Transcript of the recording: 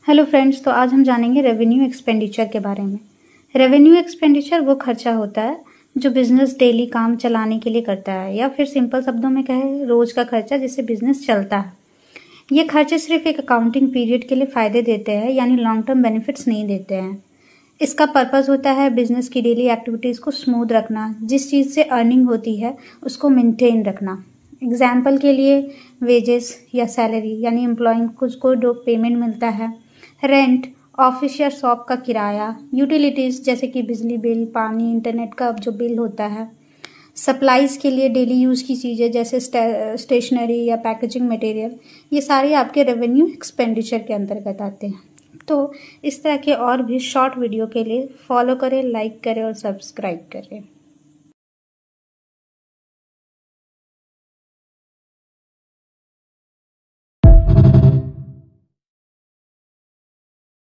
Hello friends, तो आज हम जानेंगे रेवेन्यू एक्सपेंडिचर के बारे में। रेवेन्यू एक्सपेंडिचर वो खर्चा होता है जो बिजनेस डेली काम चलाने के लिए करता है, या फिर सिंपल शब्दों में कहें रोज का खर्चा जिससे बिजनेस चलता है। ये खर्चे सिर्फ एक अकाउंटिंग पीरियड के लिए फायदे देते हैं, यानी लॉन्ग टर्म बेनिफिट्स नहीं देते हैं। इसका पर्पस होता है बिजनेस की डेली एक्टिविटीज़ को स्मूथ रखना, जिस चीज़ से अर्निंग होती है उसको मेंटेन रखना। एग्जाम्पल के लिए वेजेस या सैलरी, यानी एम्प्लॉइंग को जो पेमेंट मिलता है, रेंट, ऑफिस या शॉप का किराया, यूटिलिटीज़ जैसे कि बिजली बिल, पानी, इंटरनेट का जो बिल होता है, सप्लाईज़ के लिए डेली यूज़ की चीज़ें जैसे स्टेशनरी या पैकेजिंग मटेरियल, ये सारे आपके रेवेन्यू एक्सपेंडिचर के अंतर्गत आते हैं। तो इस तरह के और भी शॉर्ट वीडियो के लिए फॉलो करें, लाइक करें और सब्सक्राइब करें।